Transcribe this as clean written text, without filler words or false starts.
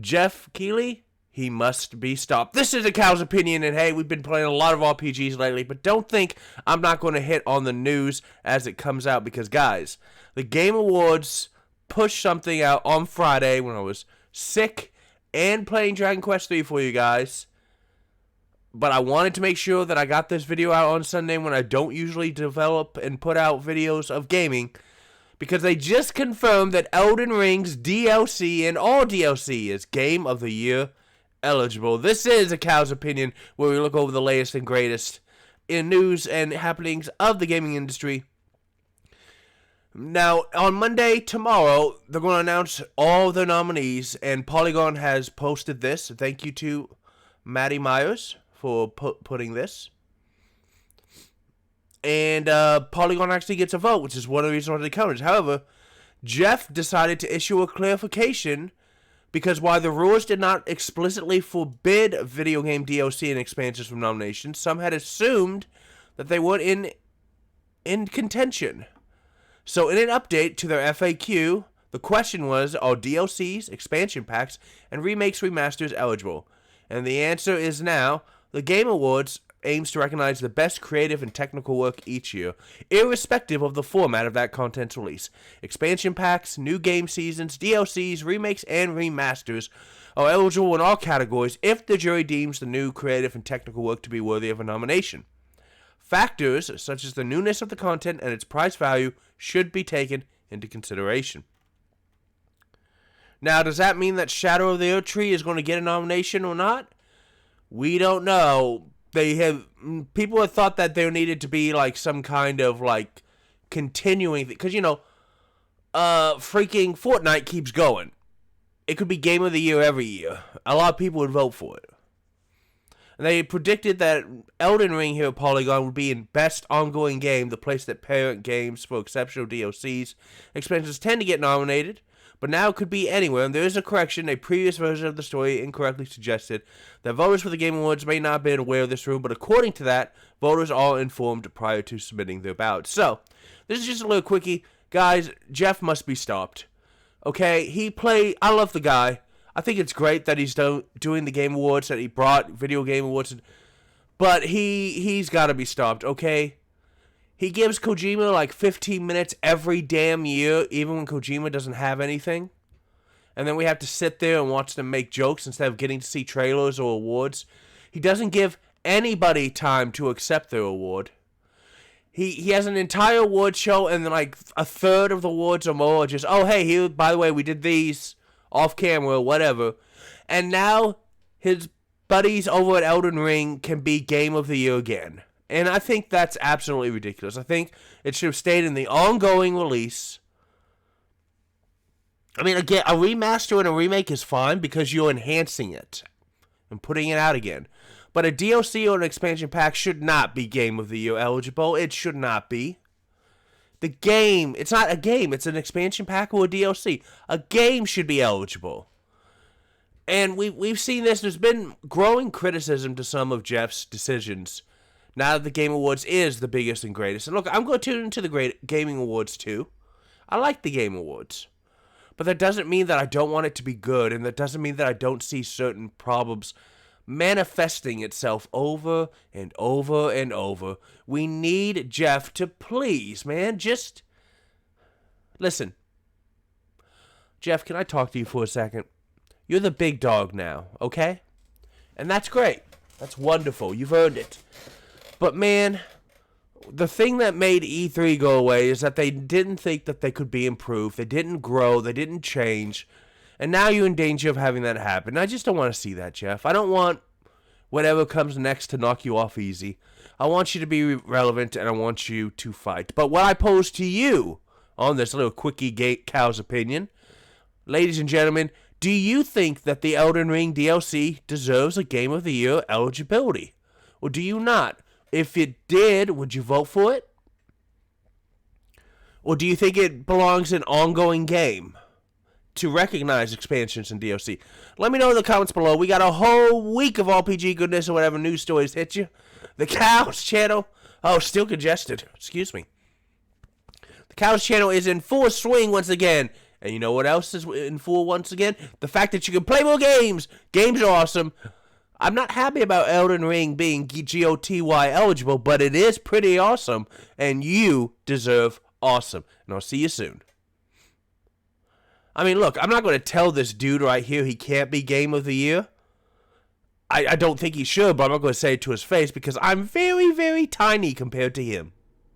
Geoff Keighley, he must be stopped. This is a cow's opinion, and hey, we've been playing a lot of RPGs lately, but don't think I'm not going to hit on the news as it comes out, because guys, the Game Awards pushed something out on Friday when I was sick and playing Dragon Quest III for you guys. But I wanted to make sure that I got this video out on Sunday when I don't usually develop and put out videos of gaming, because they just confirmed that Elden Ring's DLC and all DLC is Game of the Year eligible. This is a cow's opinion, where we look over the latest and greatest in news and happenings of the gaming industry. Now, on Monday, tomorrow, they're going to announce all the nominees, and Polygon has posted this. Thank you to Maddie Myers for putting this. And Polygon actually gets a vote, which is one of the reasons why they covered. However, Geoff decided to issue a clarification, because while the rules did not explicitly forbid video game DLC and expansions from nominations, some had assumed that they were in contention. So in an update to their FAQ, the question was, are DLCs, expansion packs, and remakes remasters eligible? And the answer is now, the Game Awards aims to recognize the best creative and technical work each year, irrespective of the format of that content's release. Expansion packs, new game seasons, DLCs, remakes, and remasters are eligible in all categories if the jury deems the new creative and technical work to be worthy of a nomination. Factors such as the newness of the content and its price value should be taken into consideration. Now, does that mean that Shadow of the Erdtree is going to get a nomination or not? We don't know. People have thought that there needed to be like some kind of like continuing thing, because freaking Fortnite keeps going. It could be Game of the Year every year. A lot of people would vote for it. And they predicted that Elden Ring here at Polygon would be in Best Ongoing Game, the place that parent games for exceptional DLCs expansions tend to get nominated, but now it could be anywhere. And there is a correction. A previous version of the story incorrectly suggested that voters for the Game Awards may not have been aware of this rule, but according to that, voters are informed prior to submitting their ballots. So, this is just a little quickie. Guys, Geoff must be stopped. Okay, I love the guy. I think it's great that he's doing the Game Awards, that he brought Video Game Awards, but he's got to be stopped, okay? He gives Kojima like 15 minutes every damn year, even when Kojima doesn't have anything. And then we have to sit there and watch them make jokes instead of getting to see trailers or awards. He doesn't give anybody time to accept their award. He has an entire award show, and then like a third of the awards or more are just, oh, hey, here, by the way, we did these off camera, whatever. And now his buddies over at Elden Ring can be Game of the Year again. And I think that's absolutely ridiculous. I think it should have stayed in the ongoing release. I mean, again, a remaster and a remake is fine because you're enhancing it and putting it out again. But a DLC or an expansion pack should not be Game of the Year eligible. It should not be. The game, it's not a game, it's an expansion pack or a DLC. A game should be eligible. And we've seen this. There's been growing criticism to some of Geoff's decisions now that the Game Awards is the biggest and greatest. And look, I'm going to tune into the great gaming awards too. I like the Game Awards. But that doesn't mean that I don't want it to be good, and that doesn't mean that I don't see certain problems manifesting itself over and over and over. We need Geoff to please, man, just listen. Geoff, can I talk to you for a second? You're the big dog now, okay? And that's great. That's wonderful. You've earned it. But man, the thing that made E3 go away is that they didn't think that they could be improved. They didn't grow. They didn't change. And now you're in danger of having that happen. I just don't want to see that, Geoff. I don't want whatever comes next to knock you off easy. I want you to be relevant, and I want you to fight. But what I pose to you on this little quickie cow's opinion, ladies and gentlemen, do you think that the Elden Ring DLC deserves a Game of the Year eligibility? Or do you not? If it did, would you vote for it? Or do you think it belongs in ongoing game to recognize expansions and DLC? Let me know in the comments below. We got a whole week of RPG goodness or whatever news stories hit you. The Cows channel. Oh, still congested. Excuse me. The Cows channel is in full swing once again. And you know what else is in full once again? The fact that you can play more games. Games are awesome. I'm not happy about Elden Ring being GOTY eligible, but it is pretty awesome, and you deserve awesome. And I'll see you soon. I mean, look, I'm not going to tell this dude right here he can't be Game of the Year. I don't think he should, but I'm not going to say it to his face because I'm very, very tiny compared to him.